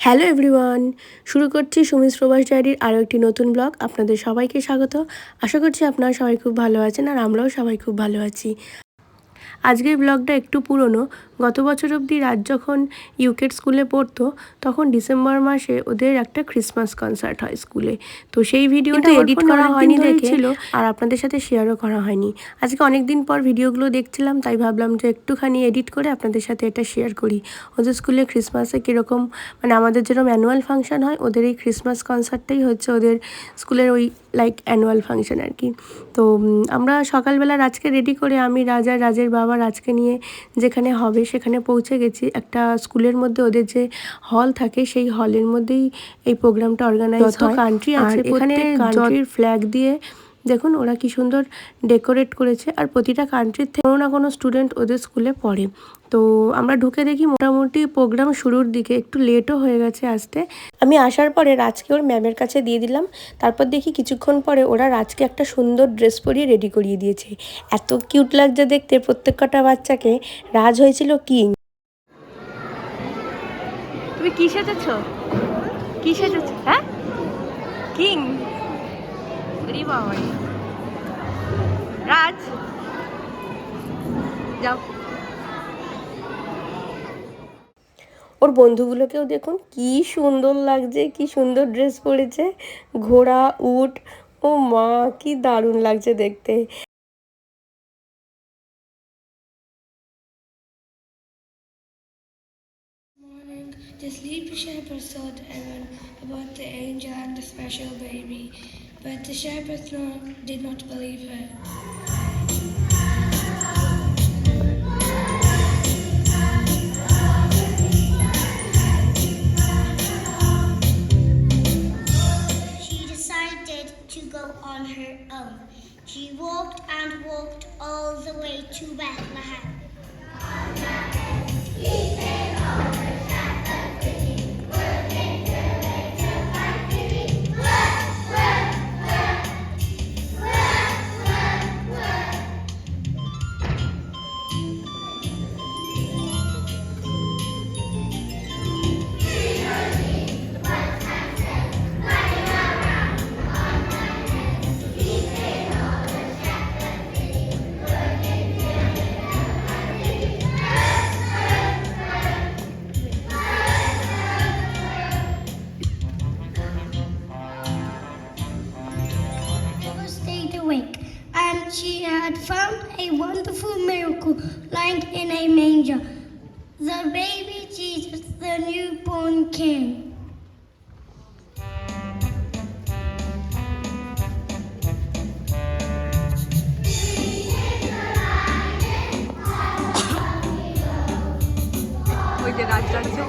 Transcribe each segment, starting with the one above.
Hello everyone, শুরু করছি সুমিস প্রবাস ডায়েরির আরও একটি নতুন ব্লগ। আপনাদের সবাইকে স্বাগত। আশা করছি আপনারা সবাই খুব ভালো আছেন আর আমরাও সবাই খুব ভালো আছি। আজকের ব্লগটা একটু পুরনো। গত বছর অবধি রাজ যখন ইউকেট স্কুলে পড়তো তখন ডিসেম্বর মাসে ওদের একটা ক্রিসমাস কনসার্ট হয় স্কুলে। তো সেই ভিডিওটা এডিট করা হয়নি দেখেছিল আর আপনাদের সাথে শেয়ারও করা হয়নি। আজকে অনেক দিন পর ভিডিওগুলো দেখছিলাম, তাই ভাবলাম যে একটুখানি এডিট করে আপনাদের সাথে এটা শেয়ার করি। ওদের স্কুলে ক্রিসমাসে কীরকম, মানে আমাদের যেরকম অ্যানুয়াল ফাংশন হয়, ওদের এই ক্রিসমাস কনসার্টটাই হচ্ছে ওদের স্কুলের ওই লাইক অ্যানুয়াল ফাংশন আর কি। তো আমরা সকালবেলা রাজকে রেডি করে আমি রাজের বাবা রাজকে নিয়ে যেখানে হবে সেখানে পৌঁছে গেছি। একটা স্কুলের মধ্যে ওদের যে হল থাকে সেই হলের মধ্যেই এই প্রোগ্রামটা অর্গানাইজ হয়। কান্ট্রি আছে এখানে, কান্ট্রির ফ্ল্যাগ দিয়ে দেখুন ওরা কি সুন্দর ডেকোরেট করেছে। আর প্রতিটা কান্ট্রির থেকে কোনো না কোনো স্টুডেন্ট ওদের স্কুলে পড়ে। তো আমরা ঢুকে দেখি মোটামুটি প্রোগ্রাম শুরুর দিকে, একটু লেটও হয়ে গেছে আসতে। আমি আসার পরে রাজকে ওর ম্যামের কাছে দিয়ে দিলাম। তারপর দেখি কিছুক্ষণ পরে ওরা রাজকে একটা সুন্দর ড্রেস পরিয়ে রেডি করিয়ে দিয়েছে। এত কিউট লাগছে দেখতে প্রত্যেক কটা বাচ্চাকে। রাজ হয়েছিল কিং। তুমি কি সেজেছ? কি সেজেছ? হ্যাঁ, কিং। বাবা রাজ, যাও। ওর বন্ধুগুলোকেও দেখুন কি সুন্দর লাগছে, কি সুন্দর ড্রেস পরেছে। ঘোড়া, উট, ও মা কি দারুণ লাগছে দেখতে। The sleepy shepherds told everyone about the angel and the special baby, but the shepherds did not believe her. She decided to go on her own. She walked and walked all the way to Bethlehem. Stayed awake, and she had found a wonderful miracle lying in a manger. The baby Jesus, the newborn King. ওই যে রাজ যাচ্ছে।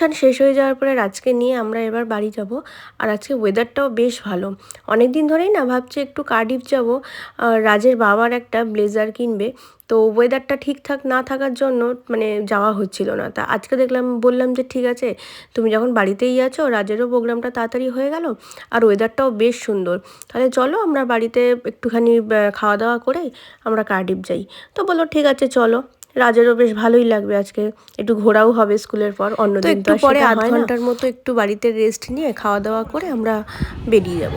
অনুষ্ঠান শেষ হয়ে যাওয়ার পরে রাজকে নিয়ে আমরা এবার বাড়ি যাব। আর আজকে ওয়েদারটাও বেশ ভালো। অনেক দিন ধরেই না ভাবছি একটু কার্ডিফ যাব, রাজের বাবার একটা ব্লেজার কিনবে। তো ওয়েদারটা ঠিকঠাক না থাকার জন্য মানে যাওয়া হচ্ছিল না। তা আজকে বললাম যে ঠিক আছে, তুমি যখন বাড়িতেই আছো, রাজেরও প্রোগ্রামটা তাড়াতাড়ি হয়ে গেল আর ওয়েদারটাও বেশ সুন্দর, তাহলে চলো আমরা বাড়িতে একটুখানি খাওয়া দাওয়া করে আমরা কার্ডিফ যাই। তো বললো ঠিক আছে চলো, রাজেরও বেশ ভালোই লাগবে, আজকে একটু ঘোরাও হবে স্কুলের পর, অন্যদিন তো পরে আধ ঘন্টার মতো একটু বাড়িতে রেস্ট নিয়ে খাওয়া দাওয়া করে আমরা বেরিয়ে যাব।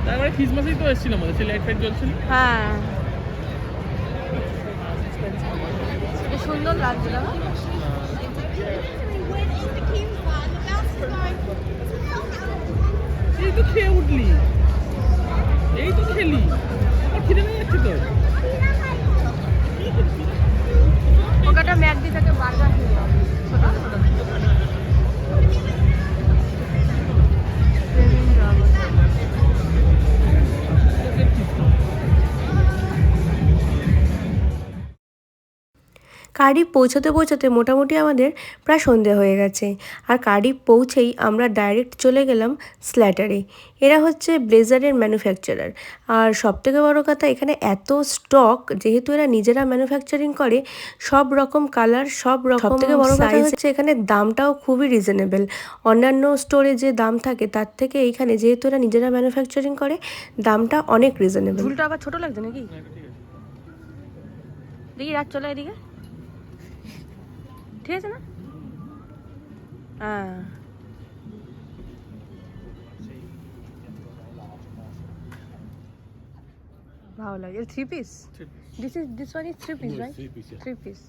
তারপরে ক্রিসমাসেই তো এসেছিল আমাদের, সে লাইট ফাইট জ্বলছিল। হ্যাঁ, সুন্দর লাগছিল। এই তো খেয়ে উঠলি, এই তো খেলি, আমার খিদে নিয়ে যাচ্ছে তো। ওটা ম্যাকডি থেকে বার্গার খেয়ে কার্ডিফ পৌঁছাতে মোটামুটি আমাদের প্রায় সন্ধে হয়ে গেছে। আর কার্ডিফ পৌঁছেই আমরা ডাইরেক্ট চলে গেলাম স্ল্যাটারে। এরা হচ্ছে ব্লেজারের ম্যানুফ্যাকচারার। আর সবথেকে বড় কথা, এখানে এত স্টক, যেহেতু এরা নিজেরা ম্যানুফ্যাকচারিং করে, সব রকম কালার, সব রকম। সবথেকে বড় কথা হচ্ছে এখানে দামটাও খুবই রিজনেবল। অন্যান্য স্টোরে যে দাম থাকে তার থেকে এইখানে, যেহেতু এরা নিজেরা ম্যানুফ্যাকচারিং করে, দামটা অনেক রিজনেবল। ঝুলটা আবার ছোট লাগছে নাকি? দেখি রাত চলে এদিকে, ঠিক আছে না? হ্যাঁ, ভালো লাগে। 3 piece? This one is 3 piece, right? 3 piece.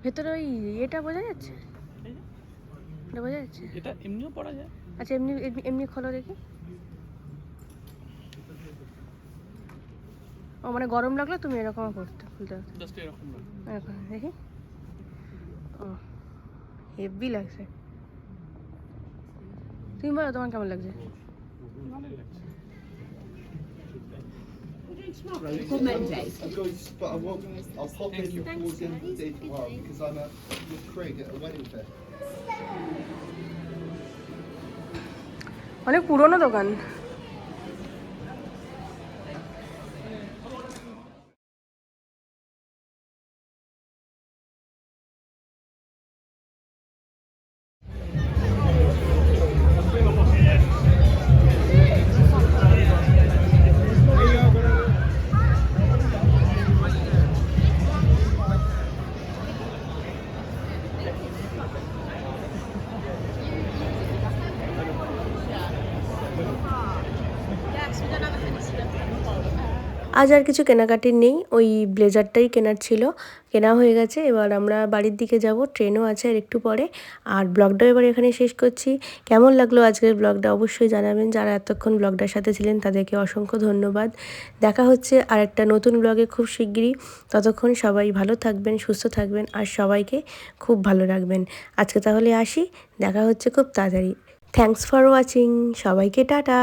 ভেতরে ওই এটা বোঝা যাচ্ছে? এটা বোঝা যাচ্ছে? এটা এমনিও পড়া যায়। আচ্ছা, এমনি খোলো দেখি। ও মানে গরম লাগলে তুমি এরকম করতে খুলতে জাস্ট এরকম না, এরকম দেখি। ও হেভি লাগছে। তুমি বলো তোমার কেমন লাগছে? But I'll pop in towards the end of the day tomorrow because I'm with Craig at a wedding fair. অনেক পুরনো দোকান। আজ আর কিছু কেনাকাটির নেই, ওই ব্লেজারটাই কেনার ছিল, কেনা হয়ে গেছে। এবার আমরা বাড়ির দিকে যাব, ট্রেনও আছে আর একটু পরে। আর ব্লগটাও এবার এখানে শেষ করছি। কেমন লাগলো আজকের ব্লগটা অবশ্যই জানাবেন। যারা এতক্ষণ ব্লগটার সাথে ছিলেন তাদেরকে অসংখ্য ধন্যবাদ। দেখা হচ্ছে আর একটা নতুন ব্লগে খুব শিগগিরই। ততক্ষণ সবাই ভালো থাকবেন, সুস্থ থাকবেন আর সবাইকে খুব ভালো রাখবেন। আজকে তাহলে আসি, দেখা হচ্ছে খুব তাড়াতাড়ি। থ্যাঙ্কস ফর ওয়াচিং, সবাইকে টাটা।